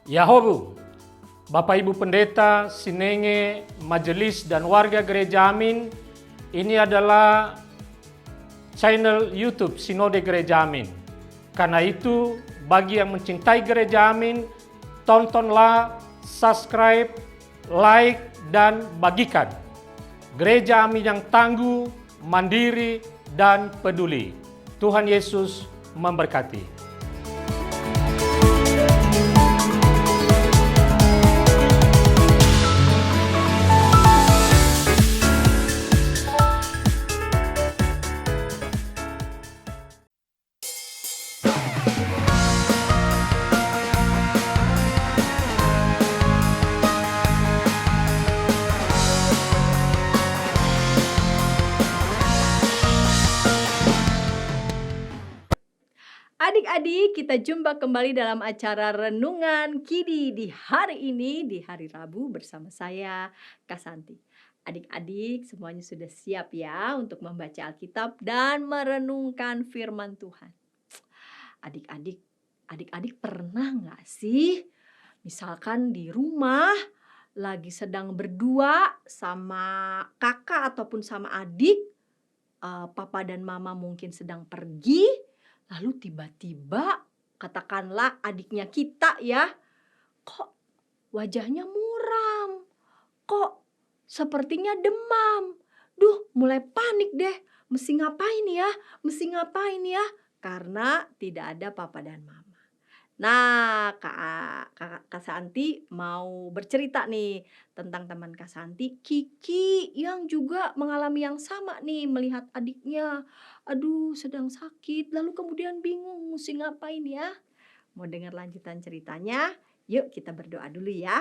Yahobu, Bapak Ibu Pendeta, Sinenge, Majelis dan warga Gereja Amin, ini adalah channel YouTube Sinode Gereja Amin. Karena itu, bagi yang mencintai Gereja Amin, tontonlah, subscribe, like, dan bagikan. Gereja Amin yang tangguh, mandiri, dan peduli. Tuhan Yesus memberkati. Adik-adik, kita jumpa kembali dalam acara Renungan Kidi di hari ini, di hari Rabu bersama saya, Kak Santi. Adik-adik semuanya sudah siap ya untuk membaca Alkitab dan merenungkan firman Tuhan. Adik-adik pernah nggak sih misalkan di rumah lagi sedang berdua sama kakak ataupun sama adik, papa dan mama mungkin sedang pergi. Lalu tiba-tiba katakanlah adiknya kita ya, kok wajahnya muram, kok sepertinya demam. Duh, mulai panik deh, mesti ngapain ya, karena tidak ada papa dan mama. Nah, Kak Santi mau bercerita nih tentang teman Kak Santi, Kiki, yang juga mengalami yang sama nih, melihat adiknya, aduh sedang sakit, lalu kemudian bingung mesti ngapain ya. Mau dengar lanjutan ceritanya? Yuk kita berdoa dulu ya.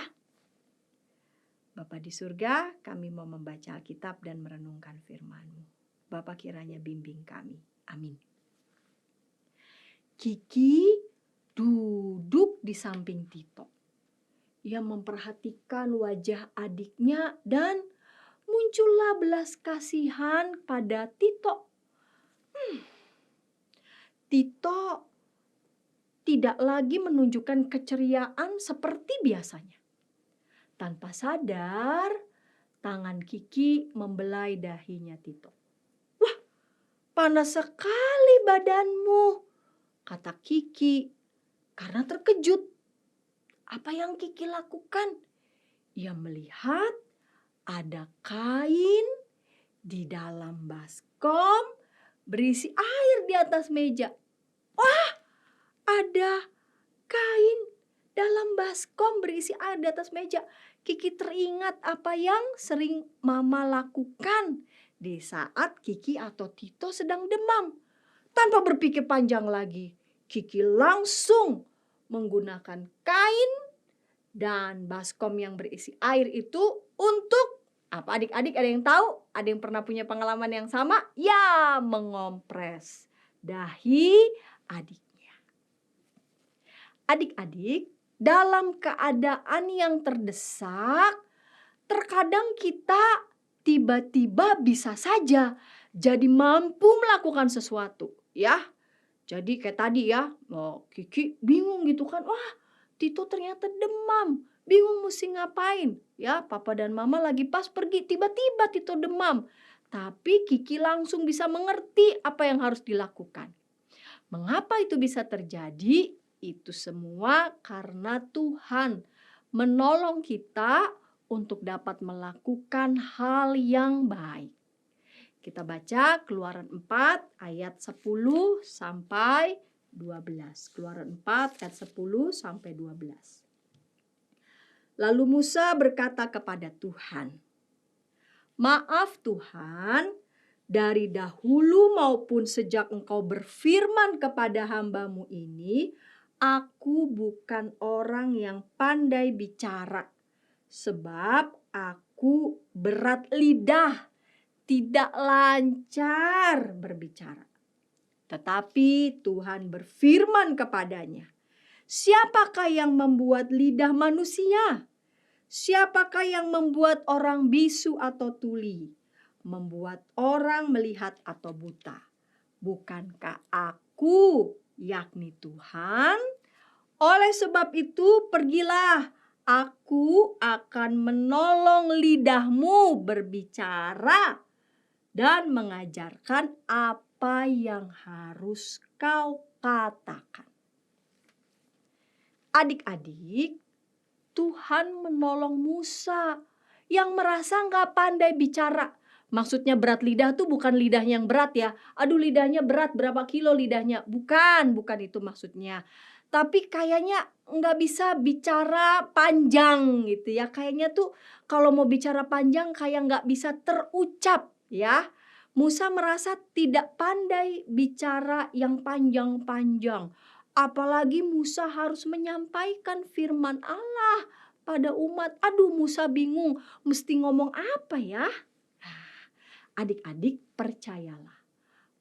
Bapa di surga, kami mau membaca Alkitab dan merenungkan firman-Mu. Bapa kiranya bimbing kami. Amin. Kiki duduk di samping Tito. Ia memperhatikan wajah adiknya dan muncullah belas kasihan pada Tito. Tito tidak lagi menunjukkan keceriaan seperti biasanya. Tanpa sadar, tangan Kiki membelai dahinya Tito. Wah, panas sekali badanmu, kata Kiki. Karena terkejut, apa yang Kiki lakukan? Ia melihat ada kain di dalam baskom berisi air di atas meja. Wah, ada kain dalam baskom berisi air di atas meja. Kiki teringat apa yang sering Mama lakukan di saat Kiki atau Tito sedang demam. Tanpa berpikir panjang lagi, Kiki langsung menggunakan kain dan baskom yang berisi air itu untuk apa? Adik-adik ada yang tahu? Ada yang pernah punya pengalaman yang sama? Ya, mengompres dahi adiknya. Adik-adik, dalam keadaan yang terdesak, terkadang kita tiba-tiba bisa saja jadi mampu melakukan sesuatu, ya. Jadi kayak tadi ya, Kiki bingung gitu kan, wah Tito ternyata demam, bingung mesti ngapain. Ya, papa dan mama lagi pas pergi, tiba-tiba Tito demam. Tapi Kiki langsung bisa mengerti apa yang harus dilakukan. Mengapa itu bisa terjadi? Itu semua karena Tuhan menolong kita untuk dapat melakukan hal yang baik. Kita baca Keluaran 4 ayat 10 sampai 12. Keluaran 4 ayat 10 sampai 12. Lalu Musa berkata kepada Tuhan, "Maaf Tuhan, dari dahulu maupun sejak Engkau berfirman kepada hamba-Mu ini, aku bukan orang yang pandai bicara, sebab aku berat lidah, tidak lancar berbicara." Tetapi Tuhan berfirman kepadanya, "Siapakah yang membuat lidah manusia? Siapakah yang membuat orang bisu atau tuli? Membuat orang melihat atau buta? Bukankah aku, yakni Tuhan, Oleh sebab itu, pergilah. Aku akan menolong lidahmu berbicara dan mengajarkan apa yang harus kau katakan. Adik-adik, Tuhan menolong Musa yang merasa nggak pandai bicara. Maksudnya berat lidah tuh bukan lidahnya yang berat ya. Aduh, lidahnya berat, berapa kilo lidahnya. Bukan itu maksudnya. Tapi kayaknya nggak bisa bicara panjang gitu ya. Kayaknya tuh kalau mau bicara panjang kayak nggak bisa terucap ya. Musa merasa tidak pandai bicara yang panjang-panjang. Apalagi Musa harus menyampaikan firman Allah pada umat. Aduh, Musa bingung mesti ngomong apa ya? Adik-adik, percayalah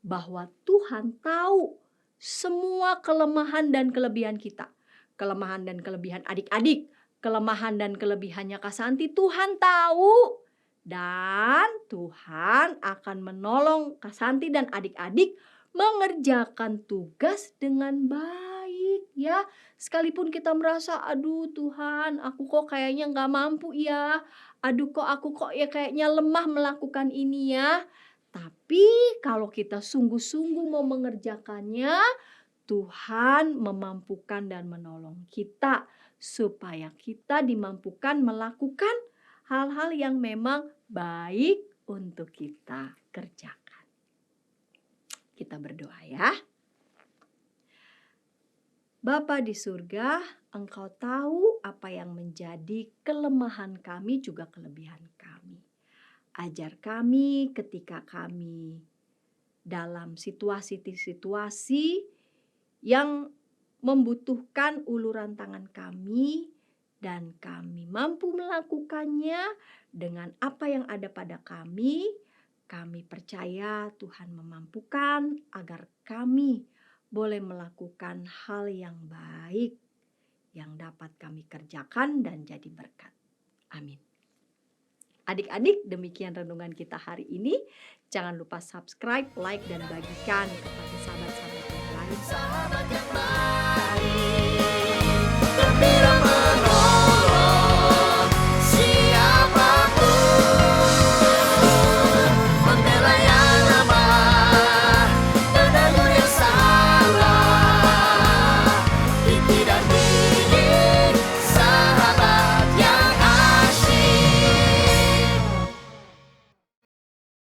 bahwa Tuhan tahu semua kelemahan dan kelebihan kita. Kelemahan dan kelebihan adik-adik, kelemahan dan kelebihannya Kak Santi, Tuhan tahu. Dan Tuhan akan menolong Kak Santi dan adik-adik mengerjakan tugas dengan baik ya. Sekalipun kita merasa, aduh Tuhan, aku kok kayaknya nggak mampu ya. Aduh kok aku kok ya kayaknya lemah melakukan ini ya. Tapi kalau kita sungguh-sungguh mau mengerjakannya, Tuhan memampukan dan menolong kita supaya kita dimampukan melakukan hal-hal yang memang baik untuk kita kerjakan. Kita berdoa ya. Bapa di surga, Engkau tahu apa yang menjadi kelemahan kami juga kelebihan kami. Ajar kami ketika kami dalam situasi-situasi yang membutuhkan uluran tangan kami dan kami mampu melakukannya dengan apa yang ada pada kami. Kami percaya Tuhan memampukan agar kami boleh melakukan hal yang baik yang dapat kami kerjakan dan jadi berkat. Amin. Adik-adik, demikian renungan kita hari ini. Jangan lupa subscribe, like, dan bagikan kepada sahabat-sahabat yang lain. Sahabat yang baik.